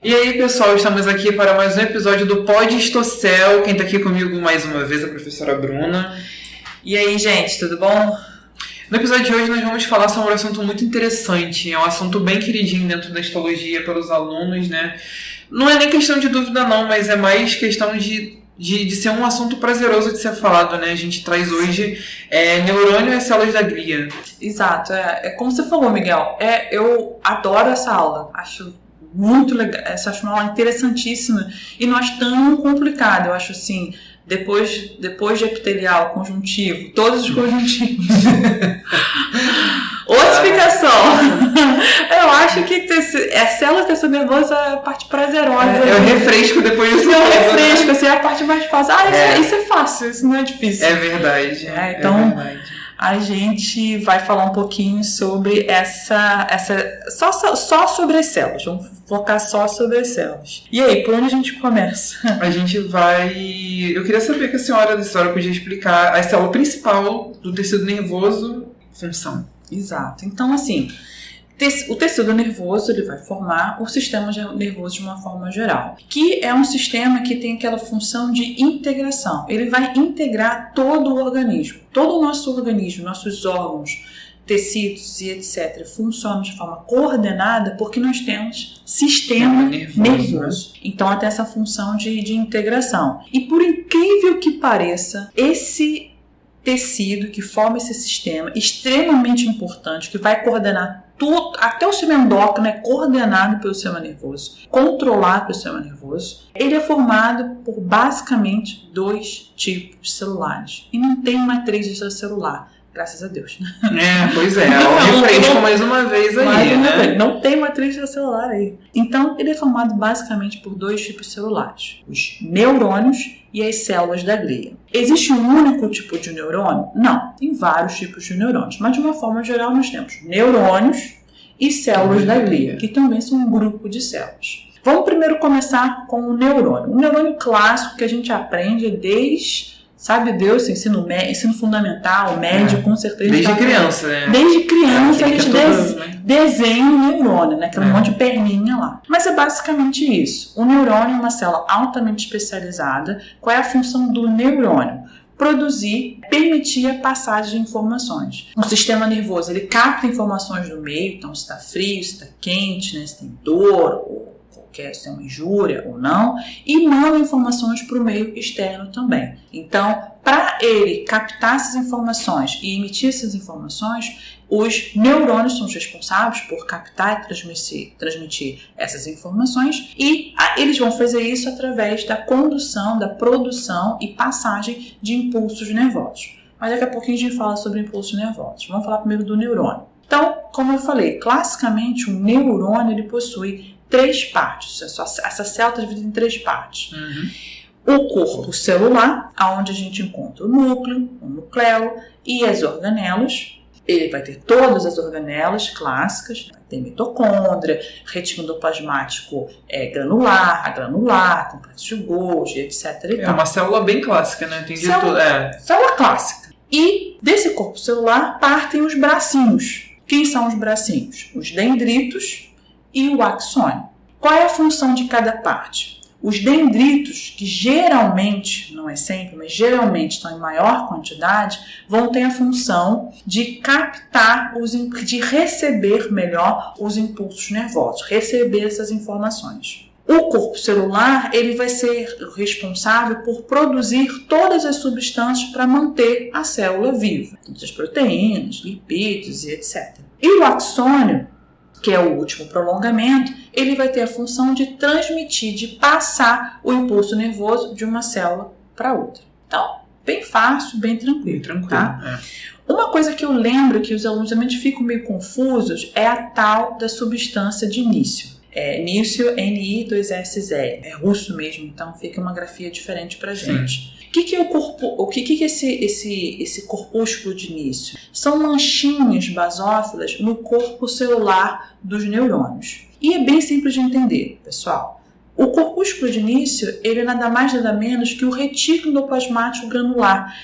E aí, pessoal, estamos aqui para mais um episódio do Pod Histocel. Quem está aqui comigo mais uma vez é a professora Bruna. E aí, gente, tudo bom? No episódio de hoje nós vamos falar sobre um assunto muito interessante. É um assunto bem queridinho dentro da histologia pelos alunos, né? Não é nem questão de dúvida não, mas é mais questão de ser um assunto prazeroso de ser falado, né? A gente traz hoje neurônio e células da glia. Exato, é como você falou, Miguel. Eu adoro essa aula, acho muito legal, acho uma aula interessantíssima e não acho tão complicada. Eu acho assim, depois de epitelial, conjuntivo, todos os conjuntivos, ossificação, eu acho que a célula tecido nervoso é a parte prazerosa. É o refresco depois do É o refresco, assim, é a parte mais fácil. Isso é fácil, isso não é difícil. É verdade. Então, é verdade. A gente vai falar um pouquinho sobre só sobre as células. Vamos focar só sobre as células. E aí, por onde a gente começa? A gente vai... Eu queria saber que a senhora podia explicar a célula principal do tecido nervoso, função. Exato. Então, assim, o tecido nervoso ele vai formar o sistema nervoso de uma forma geral, que é um sistema que tem aquela função de integração. Ele vai integrar todo o organismo. Todo o nosso organismo, nossos órgãos, tecidos e etc. funcionam de forma coordenada porque nós temos sistema nervoso. Então, tem essa função de integração. E por incrível que pareça, esse tecido que forma esse sistema extremamente importante, que vai coordenar tudo, até o sistema endócrino é coordenado pelo sistema nervoso, controlado pelo sistema nervoso. Ele é formado por basicamente 2 tipos celulares e não tem matriz extracelular, graças a Deus. Pois é, o refresco mais uma vez aí, né? Não tem matriz extracelular aí. Então, ele é formado basicamente por 2 tipos celulares, os neurônios e as células da glia. Existe um único tipo de neurônio? Não, tem vários tipos de neurônios, mas de uma forma geral nós temos neurônios e células da glia, que também são um grupo de células. Vamos primeiro começar com o neurônio. O neurônio clássico que a gente aprende desde, sabe Deus, ensino fundamental, médio, com certeza. Desde criança, né? Desde criança a gente desenha o neurônio, né? Aquele monte de perninha lá. Mas é basicamente isso. O neurônio é uma célula altamente especializada. Qual é a função do neurônio? Produzir, permitir a passagem de informações. O sistema nervoso, ele capta informações do meio, então se está frio, se está quente, né? Se tem dor, ou se tem uma injúria ou não, e manda informações para o meio externo também. Então, para ele captar essas informações e emitir essas informações, os neurônios são os responsáveis por captar e transmitir essas informações e eles vão fazer isso através da condução, da produção e passagem de impulsos nervosos. Mas daqui a pouquinho a gente fala sobre impulsos nervosos. Vamos falar primeiro do neurônio. Então, como eu falei, classicamente um neurônio ele possui 3 partes. Essa célula está dividida em 3 partes. O corpo celular, onde a gente encontra o núcleo, o nucleolo e as organelas. Ele vai ter todas as organelas clássicas, vai ter mitocôndria, retículo endoplasmático granular, complexo de Golgi, etc. É uma célula bem clássica, né? Tem de tudo. Célula clássica. E desse corpo celular partem os bracinhos. Quem são os bracinhos? Os dendritos e o axônio. Qual é a função de cada parte? Os dendritos, que geralmente, não é sempre, mas geralmente estão em maior quantidade, vão ter a função de captar, de receber melhor os impulsos nervosos, receber essas informações. O corpo celular, ele vai ser responsável por produzir todas as substâncias para manter a célula viva. As proteínas, lipídios e etc. E o axônio, que é o último prolongamento, ele vai ter a função de transmitir, de passar o impulso nervoso de uma célula para outra. Então, bem fácil, bem tranquilo. Tá? Uma coisa que eu lembro que os alunos também ficam meio confusos é a tal da substância de início. Nício, Ni2SZ. É russo mesmo, então fica uma grafia diferente pra gente. O que é o corpo? O que é esse corpúsculo de início? São manchinhas basófilas no corpo celular dos neurônios. E é bem simples de entender, pessoal. O corpúsculo de início, ele é nada mais nada menos que o retículo endoplasmático granular.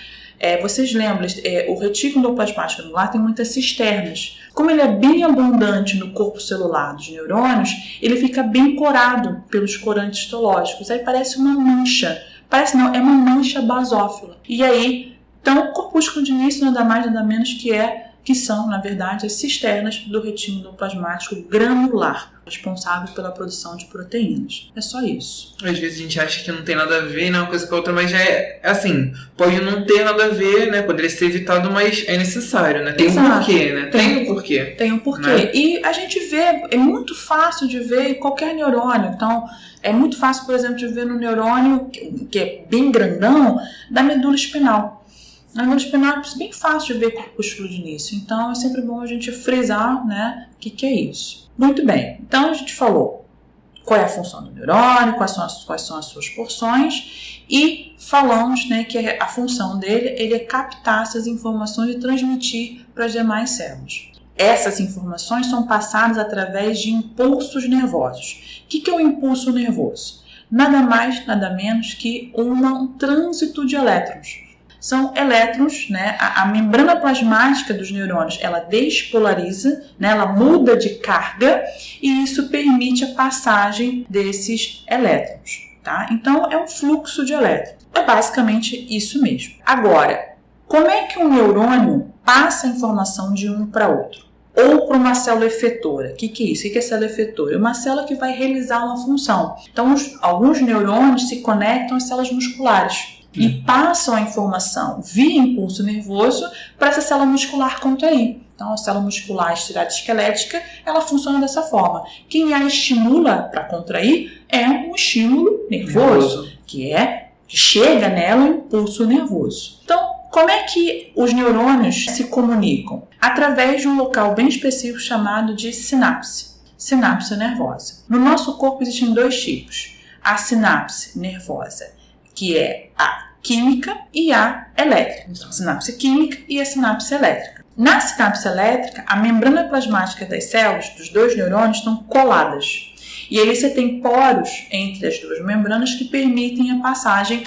Vocês lembram, o retículo endoplasmático anular tem muitas cisternas. Como ele é bem abundante no corpo celular dos neurônios, ele fica bem corado pelos corantes histológicos. Aí parece uma mancha. Parece não, é uma mancha basófila. E aí, então, o corpúsculo de início nada mais nada menos que são, na verdade, as cisternas do retículo endoplasmático granular, responsável pela produção de proteínas. É só isso. Às vezes a gente acha que não tem nada a ver, né, uma coisa com a outra, mas já é assim, pode não ter nada a ver, né, poderia ser evitado, mas é necessário, né, tem um porquê, né, tem um porquê. Tem um porquê. Né? E a gente vê, é muito fácil de ver em qualquer neurônio, então é muito fácil, por exemplo, de ver no neurônio, que é bem grandão, da medula espinal. Na medula espinal é bem fácil de ver corpúsculo de início, então é sempre bom a gente frisar, né, o que é isso. Muito bem, então a gente falou qual é a função do neurônio, quais são as suas porções e falamos, né, que a função dele ele é captar essas informações e transmitir para as demais células. Essas informações são passadas através de impulsos nervosos. O que é um impulso nervoso? Nada mais, nada menos que um trânsito de elétrons. São elétrons, né? A membrana plasmática dos neurônios, ela despolariza, né? Ela muda de carga e isso permite a passagem desses elétrons, tá? Então, é um fluxo de elétrons. É basicamente isso mesmo. Agora, como é que um neurônio passa a informação de um para outro? Ou para uma célula efetora. O que é isso? O que é célula efetora? É uma célula que vai realizar uma função. Então, alguns neurônios se conectam às células musculares e passam a informação via impulso nervoso para essa célula muscular contrair. Então, a célula muscular esteroide-esquelética, ela funciona dessa forma. Quem a estimula para contrair é um estímulo nervoso, que chega nela o impulso nervoso. Então, como é que os neurônios se comunicam? Através de um local bem específico chamado de sinapse nervosa. No nosso corpo existem dois tipos. A sinapse nervosa, que é a química e a elétrica. Então, a sinapse química e a sinapse elétrica. Na sinapse elétrica, a membrana plasmática das células, dos dois neurônios, estão coladas. E aí você tem poros entre as duas membranas que permitem a passagem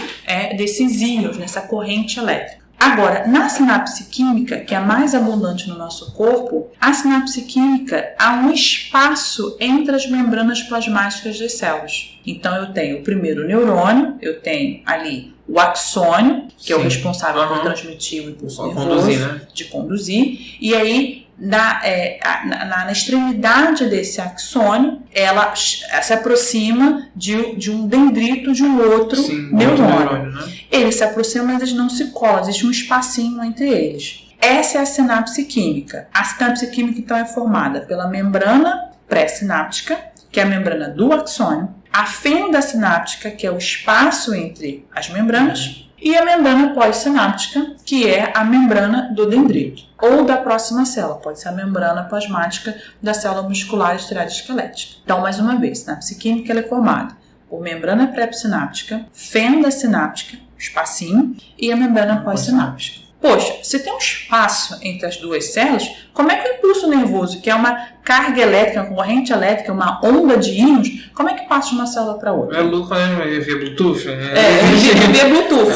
desses íons, nessa corrente elétrica. Agora, na sinapse química, que é a mais abundante no nosso corpo, a sinapse química há um espaço entre as membranas plasmáticas das células. Então, eu tenho o primeiro neurônio, eu tenho ali o axônio, que é o responsável por transmitir o impulso nervoso, de conduzir, e aí na extremidade desse axônio, ela se aproxima de um dendrito de um outro neurônio. Né? Eles se aproximam, mas eles não se colam, existe um espacinho entre eles. Essa é a sinapse química. A sinapse química, então, é formada pela membrana pré-sináptica, que é a membrana do axônio, a fenda sináptica, que é o espaço entre as membranas, e a membrana pós-sináptica, que é a membrana do dendrito, ou da próxima célula, pode ser a membrana plasmática da célula muscular esteroide-esquelética. Então, mais uma vez, sinapse química ela é formada por membrana pré-sináptica, fenda sináptica, espacinho, e a membrana pós-sináptica. Poxa, se tem um espaço entre as duas células, como é que o impulso nervoso, que é uma carga elétrica, uma corrente elétrica, uma onda de íons, como é que passa de uma célula para outra? É louco, né? Via Bluetooth? Via Bluetooth.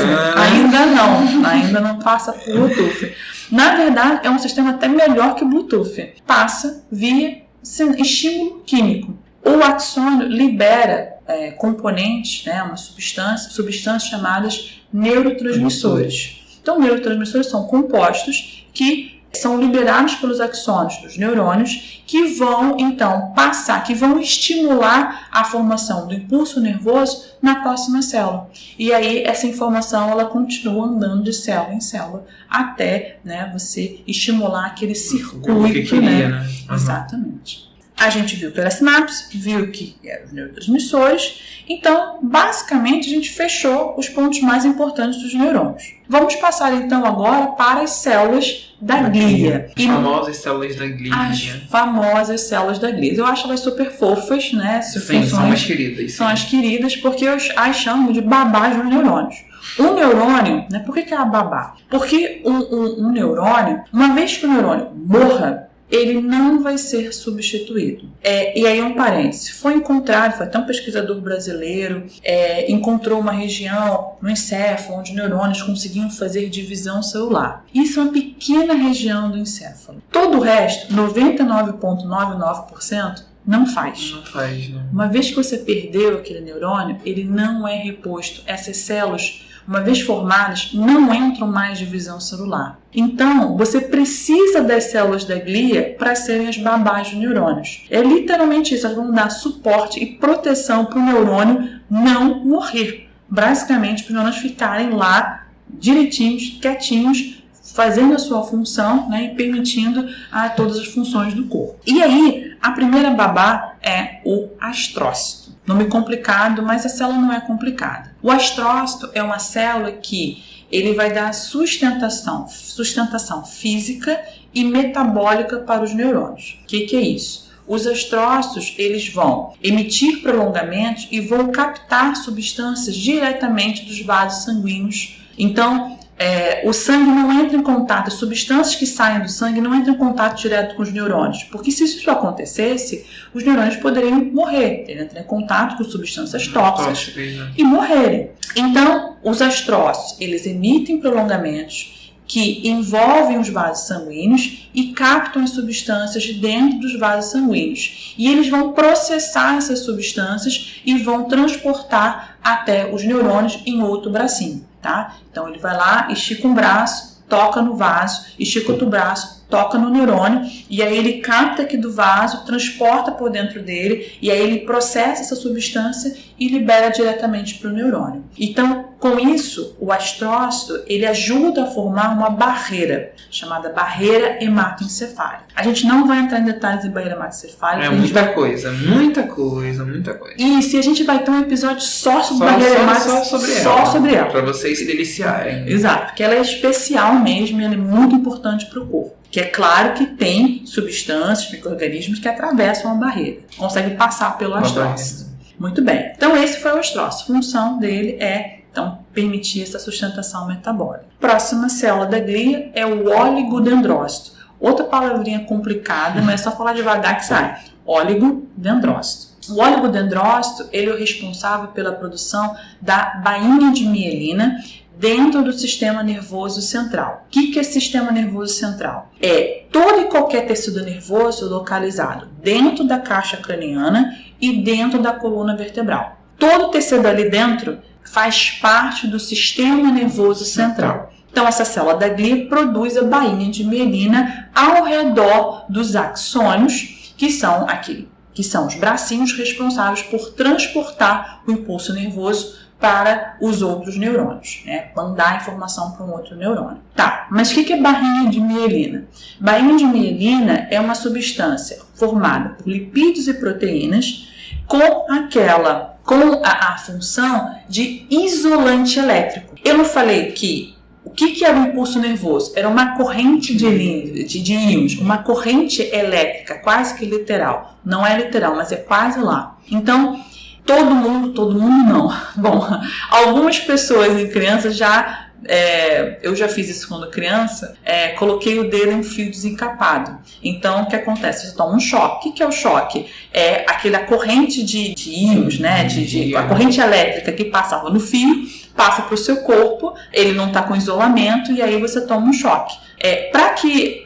Ainda não passa por Bluetooth. Na verdade, é um sistema até melhor que o Bluetooth. Passa via estímulo químico. O axônio libera componentes, né, uma substâncias chamadas neurotransmissores. Então, neurotransmissores são compostos que são liberados pelos axônios dos neurônios que vão, então, que vão estimular a formação do impulso nervoso na próxima célula. E aí, essa informação, ela continua andando de célula em célula até, né, você estimular aquele circuito, né? Exatamente. A gente viu que era sinapse, viu que eram os neurotransmissores. Então, basicamente, a gente fechou os pontos mais importantes dos neurônios. Vamos passar, então, agora para as células da glia. As famosas células da glia. As famosas células da glia. Eu acho elas super fofas, né? Sim, são as queridas. São as queridas porque eu as chamo de babás dos neurônios. Um neurônio, né? Por que é a babá? Porque um neurônio, uma vez que o neurônio morra, ele não vai ser substituído. E aí um parêntese, foi até um pesquisador brasileiro, encontrou uma região no encéfalo onde neurônios conseguiam fazer divisão celular. Isso é uma pequena região do encéfalo. Todo o resto, 99,99%, não faz. Não faz, né? Uma vez que você perdeu aquele neurônio, ele não é reposto. Essas células, uma vez formadas, não entram mais de divisão celular. Então, você precisa das células da glia para serem as babás dos neurônios. É literalmente isso, elas vão dar suporte e proteção para o neurônio não morrer. Basicamente, para os neurônios ficarem lá direitinhos, quietinhos, fazendo a sua função, né, e permitindo todas as funções do corpo. E aí, a primeira babá é o astrócito. Nome complicado, mas a célula não é complicada. O astrócito é uma célula que ele vai dar sustentação física e metabólica para os neurônios. O que é isso? Os astrócitos, eles vão emitir prolongamentos e vão captar substâncias diretamente dos vasos sanguíneos. Então, o sangue não entra em contato, as substâncias que saem do sangue não entram em contato direto com os neurônios, porque se isso acontecesse, os neurônios poderiam morrer, entrar em contato com substâncias tóxicas e morrerem. Então, os astrócitos, eles emitem prolongamentos que envolvem os vasos sanguíneos e captam as substâncias de dentro dos vasos sanguíneos. E eles vão processar essas substâncias e vão transportar até os neurônios em outro bracinho. Tá? Então ele vai lá, estica um braço, toca no vaso, estica outro braço, toca no neurônio, e aí ele capta aqui do vaso, transporta por dentro dele, e aí ele processa essa substância e libera diretamente para o neurônio. Então, com isso, o astrócito, ele ajuda a formar uma barreira, chamada barreira hematoencefálica. A gente não vai entrar em detalhes de barreira hematoencefálica. Muita coisa. E a gente vai ter um episódio só sobre barreira hematoencefálica, só sobre ela. Para vocês se deliciarem. Exato, porque ela é especial mesmo e ela é muito importante para o corpo. Que é claro que tem substâncias, micro-organismos que atravessam a barreira, conseguem passar pelo astrócito. Muito bem, então esse foi o astrócito. A função dele é, então, permitir essa sustentação metabólica. Próxima célula da glia é o oligodendrócito. Outra palavrinha complicada, mas é só falar devagar que sai. Oligodendrócito. O oligodendrócito, ele é o responsável pela produção da bainha de mielina dentro do sistema nervoso central. O que é sistema nervoso central? É todo e qualquer tecido nervoso localizado dentro da caixa craniana e dentro da coluna vertebral. Todo tecido ali dentro faz parte do sistema nervoso central. Então, essa célula da glia produz a bainha de mielina ao redor dos axônios, que são os bracinhos responsáveis por transportar o impulso nervoso para os outros neurônios, né? Mandar a informação para um outro neurônio. Tá, mas o que é bainha de mielina? Bainha de mielina é uma substância formada por lipídios e proteínas com a função de isolante elétrico. Eu não falei que o que era o impulso nervoso? Era uma corrente de íons, uma corrente elétrica, quase que literal. Não é literal, mas é quase lá. Então, todo mundo não. Bom, algumas pessoas em crianças eu já fiz isso quando criança, coloquei o dedo em um fio desencapado. Então, o que acontece? Você toma um choque. O que é o choque? É aquela corrente de íons, né? A corrente elétrica que passava no fio, passa para o seu corpo, ele não está com isolamento e aí você toma um choque. Para que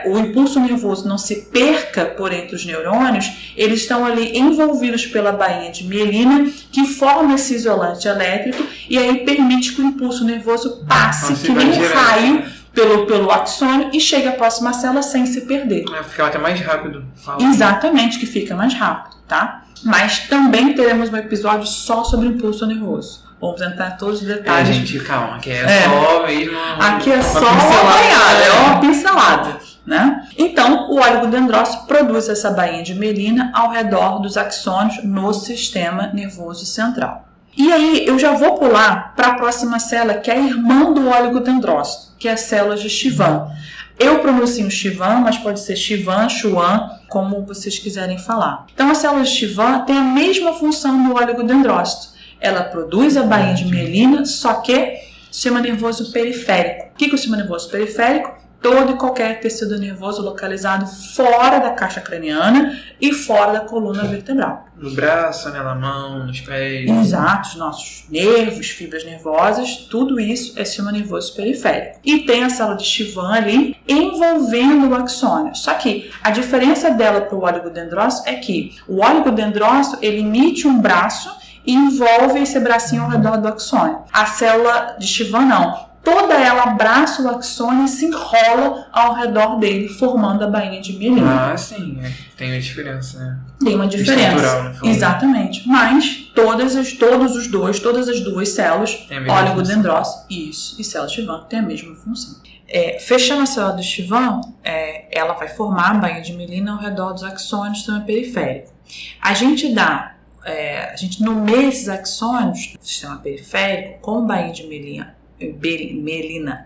o impulso nervoso não se perca por entre os neurônios, eles estão ali envolvidos pela bainha de mielina, que forma esse isolante elétrico e aí permite que o impulso nervoso passe que nem um raio pelo axônio e chegue à próxima célula sem se perder. Fica até mais rápido. Exatamente, que fica mais rápido, tá? Mas também teremos um episódio só sobre impulso nervoso. Vamos entrar em todos os detalhes. Gente, calma, que só mesmo. Aqui é só uma pincelada, né? Então, o oligodendrócito produz essa bainha de mielina ao redor dos axônios no sistema nervoso central. E aí, eu já vou pular para a próxima célula, que é a irmã do oligodendrócito, que é a célula de Schwann. Eu pronuncio Schwann, mas pode ser Schwann, Schwann, como vocês quiserem falar. Então, a célula de Schwann tem a mesma função do oligodendrócito. Ela produz a bainha de mielina, só que sistema nervoso periférico. O que é o sistema nervoso periférico? todo e qualquer tecido nervoso localizado fora da caixa craniana e fora da coluna vertebral. No braço, né, na mão, nos pés. Exato, os nossos nervos, fibras nervosas, tudo isso é sistema nervoso periférico. E tem a célula de Schwann ali envolvendo o axônio. Só que a diferença dela para o oligodendrócito é que o oligodendrócito ele emite um braço e envolve esse bracinho ao redor do axônio. A célula de Schwann não. Toda ela abraça o axônio e se enrola ao redor dele, formando a bainha de mielina. Ah, sim. Tem uma diferença, né? Tem uma diferença. Né? Exatamente. Mas todas as duas células, oligodendrócito e célula de Schwann, têm a mesma função. Fechando a célula do Schwann, ela vai formar a bainha de mielina ao redor dos axônios do sistema periférico. A gente nomeia esses axônios do sistema periférico com bainha de mielina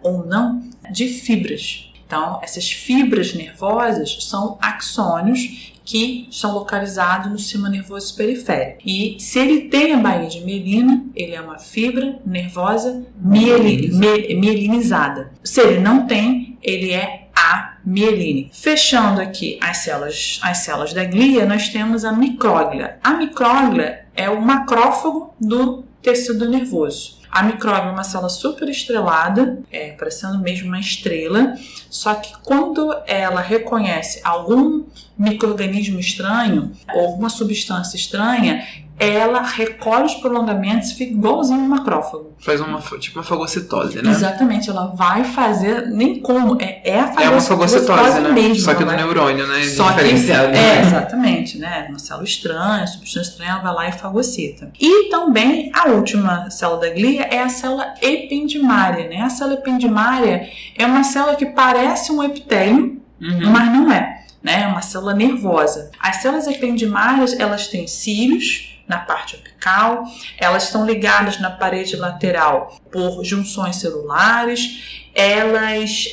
ou não, de fibras. Então, essas fibras nervosas são axônios que estão localizados no sistema nervoso periférico. E se ele tem a bainha de mielina, ele é uma fibra nervosa mielinizada. Se ele não tem, ele é amieline. Fechando aqui as células da glia, nós temos a micróglia. A micróglia é o macrófago do tecido nervoso. A micróglia é uma célula superestrelada, parecendo mesmo uma estrela, só que quando ela reconhece algum micro-organismo estranho ou alguma substância estranha, ela recolhe os prolongamentos e fica igualzinho um macrófago. Faz uma fagocitose, né? Exatamente, ela vai fazer, nem como, uma fagocitose, né? Mesmo. Só que do neurônio, né? Só diferenciado. Exatamente, né? Uma célula estranha, substância estranha, ela vai lá e fagocita. E também a última célula da glia é a célula ependimária, né? A célula ependimária é uma célula que parece um epitélio, mas não é, né? É uma célula nervosa. As células ependimárias, elas têm cílios na parte apical, elas estão ligadas na parede lateral por junções celulares, elas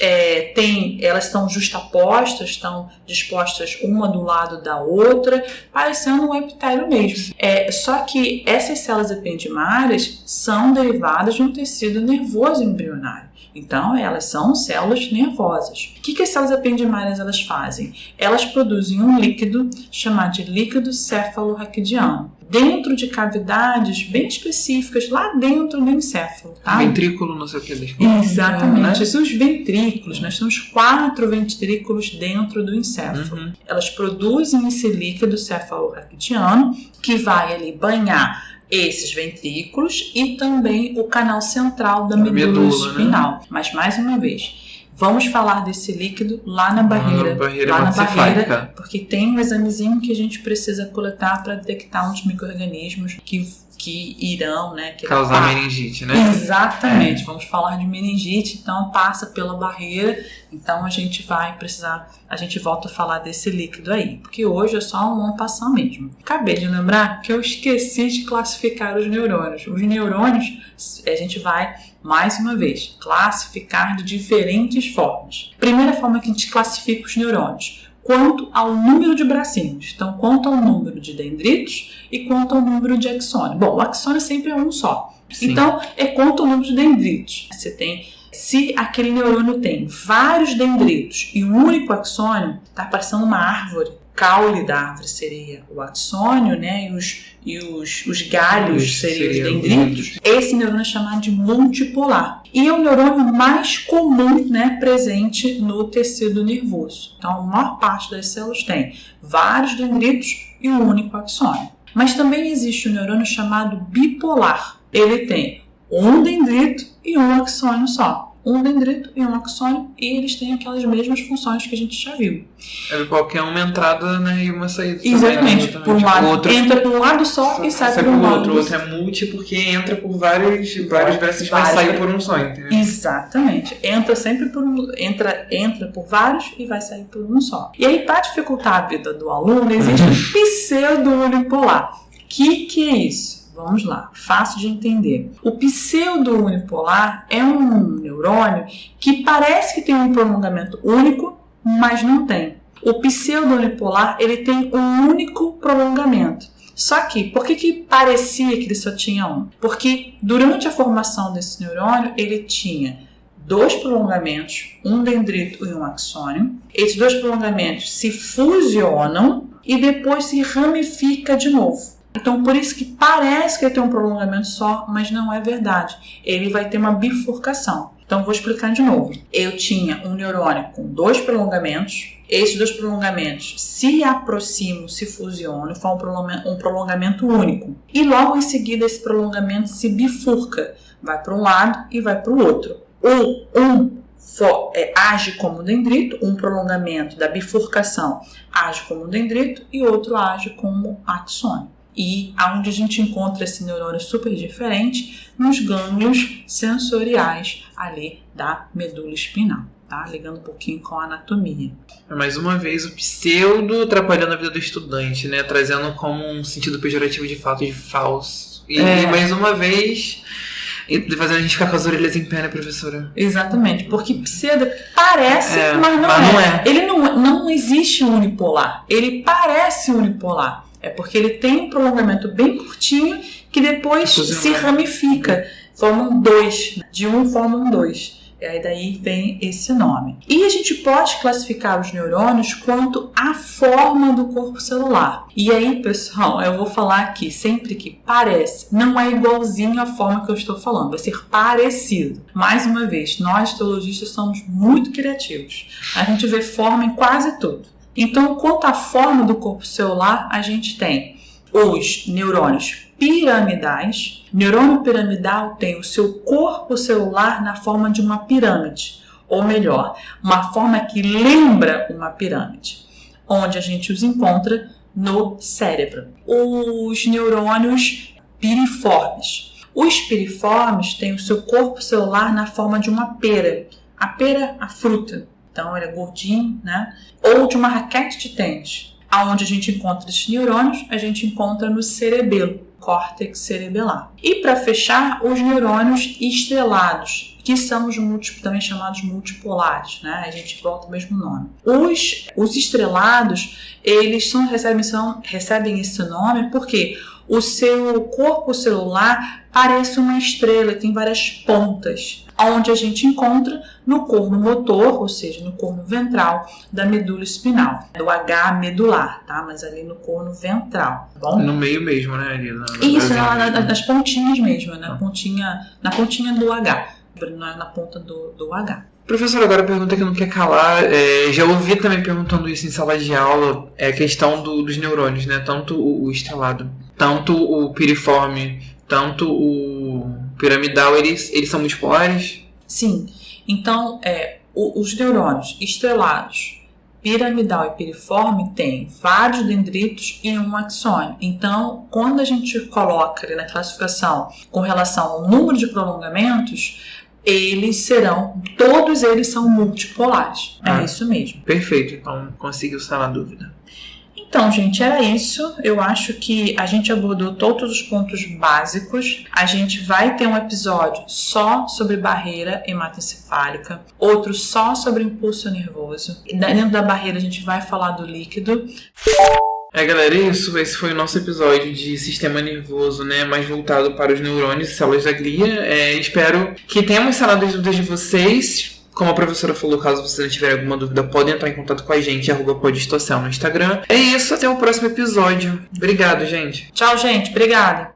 estão justapostas, estão dispostas uma do lado da outra, parecendo um epitélio mesmo. Só que essas células ependimárias são derivadas de um tecido nervoso embrionário. Então, elas são células nervosas. O que as células ependimárias elas fazem? Elas produzem um líquido chamado de líquido cefalorraquidiano, dentro de cavidades bem específicas, lá dentro do encéfalo. Tá? Ventrículo, não sei o que. Exatamente, esses são os ventrículos. Nós temos 4 ventrículos dentro do encéfalo. Elas produzem esse líquido cefalorraquidiano que vai ali banhar esses ventrículos e também o canal central da medula espinhal. Né? Mas, mais uma vez, vamos falar desse líquido lá na barreira, porque tem um examezinho que a gente precisa coletar para detectar uns micro-organismos que irão, né, causar meningite, né? Exatamente. Vamos falar de meningite, então passa pela barreira, então a gente volta a falar desse líquido aí, porque hoje é só um passão mesmo. Acabei de lembrar que eu esqueci de classificar os neurônios. Os neurônios, a gente vai, mais uma vez, classificar de diferentes formas. Primeira forma que a gente classifica os neurônios, quanto ao número de bracinhos. Então, quanto ao número de dendritos e quanto ao número de axônio. Bom, o axônio sempre é um só. Sim. Então, quanto ao número de dendritos. Se aquele neurônio tem vários dendritos e um único axônio, está parecendo uma árvore. O caule da árvore seria o axônio, né? E os galhos seriam os dendritos. Esse neurônio é chamado de multipolar. E é o neurônio mais comum, né, presente no tecido nervoso. Então, a maior parte das células tem vários dendritos e um único axônio. Mas também existe um neurônio chamado bipolar. Ele tem um dendrito e um axônio só. Um dendrito e um axônio, e eles têm aquelas mesmas funções que a gente já viu. Qualquer uma entrada, né, e uma saída. Exatamente. Também, né? Por um lado, entra por um lado só e sai por um lado. O outro é multi porque entra por vários braços, mas sai por um só, entendeu? Exatamente. Entra sempre entra por vários e vai sair por um só. E aí, para dificultar a vida do aluno, existe o pseudo-unipolar. O que é isso? Vamos lá, fácil de entender. O pseudo-unipolar é um neurônio que parece que tem um prolongamento único, mas não tem. O pseudo-unipolar, ele tem um único prolongamento. Só que, por que parecia que ele só tinha um? Porque durante a formação desse neurônio, ele tinha 2 prolongamentos, um dendrito e um axônio. Esses 2 prolongamentos se fusionam e depois se ramifica de novo. Então, por isso que parece que ele tem um prolongamento só, mas não é verdade. Ele vai ter uma bifurcação. Então, vou explicar de novo. Eu tinha um neurônio com 2 prolongamentos. Esses 2 prolongamentos se aproximam, se fusionam, formam um prolongamento único. E logo em seguida, esse prolongamento se bifurca. Vai para um lado e vai para o outro. Age como dendrito, um prolongamento da bifurcação age como dendrito e outro age como axônio. E aonde a gente encontra esse neurônio super diferente? Nos gânglios sensoriais ali da medula espinal, tá? Ligando um pouquinho com a anatomia. Mais uma vez o pseudo atrapalhando a vida do estudante, né? Trazendo como um sentido pejorativo de fato de falso. E mais uma vez, fazendo a gente ficar com as orelhas em pé, né, professora? Exatamente, porque pseudo parece, mas não é. Ele não existe unipolar, ele parece unipolar. É porque ele tem um prolongamento bem curtinho que depois se ramifica. Formam 2. De um formam 2. E aí daí vem esse nome. E a gente pode classificar os neurônios quanto à forma do corpo celular. E aí, pessoal, eu vou falar aqui sempre que parece. Não é igualzinho à forma que eu estou falando. Vai ser parecido. Mais uma vez, nós histologistas somos muito criativos. A gente vê forma em quase tudo. Então, quanto à forma do corpo celular, a gente tem os neurônios piramidais. O neurônio piramidal tem o seu corpo celular na forma de uma pirâmide, ou melhor, uma forma que lembra uma pirâmide, onde a gente os encontra no cérebro. Os neurônios piriformes. Os piriformes têm o seu corpo celular na forma de uma pera. A pera, a fruta. Então, ele é gordinho, né? Ou de uma raquete de tênis. Aonde a gente encontra esses neurônios, a gente encontra no cerebelo, córtex cerebelar. E para fechar, os neurônios estrelados, que são os também chamados multipolares, né? A gente volta o mesmo nome. Os estrelados, eles recebem esse nome porque o seu corpo celular parece uma estrela, tem várias pontas, onde a gente encontra no corno motor, ou seja, no corno ventral da medula espinal, do H medular, tá? Mas ali no corno ventral, tá bom? No meio mesmo, né? Ali Isso, nas pontinhas mesmo, na pontinha do H, na ponta do H. Professor, agora a pergunta que não quer calar, já ouvi também perguntando isso em sala de aula, é a questão dos neurônios, né? Tanto o estrelado, tanto o piriforme, tanto o piramidal, eles são multipolares? Sim. Então, os neurônios estrelados, piramidal e piriforme têm vários dendritos e um axônio. Então, quando a gente coloca ali na classificação com relação ao número de prolongamentos, todos eles são multipolares. É isso mesmo. Perfeito. Então, conseguiu sanar a dúvida. Então, gente, era isso. Eu acho que a gente abordou todos os pontos básicos. A gente vai ter um episódio só sobre barreira hematoencefálica, outro só sobre impulso nervoso. E dentro da barreira a gente vai falar do líquido. Galera, esse foi o nosso episódio de sistema nervoso, né, mais voltado para os neurônios e células da glia. Espero que tenhamos sanado as dúvidas de vocês. Como a professora falou, caso vocês tiverem alguma dúvida, podem entrar em contato com a gente, @podistocel no Instagram. É isso, até o próximo episódio. Obrigado, gente. Tchau, gente. Obrigada.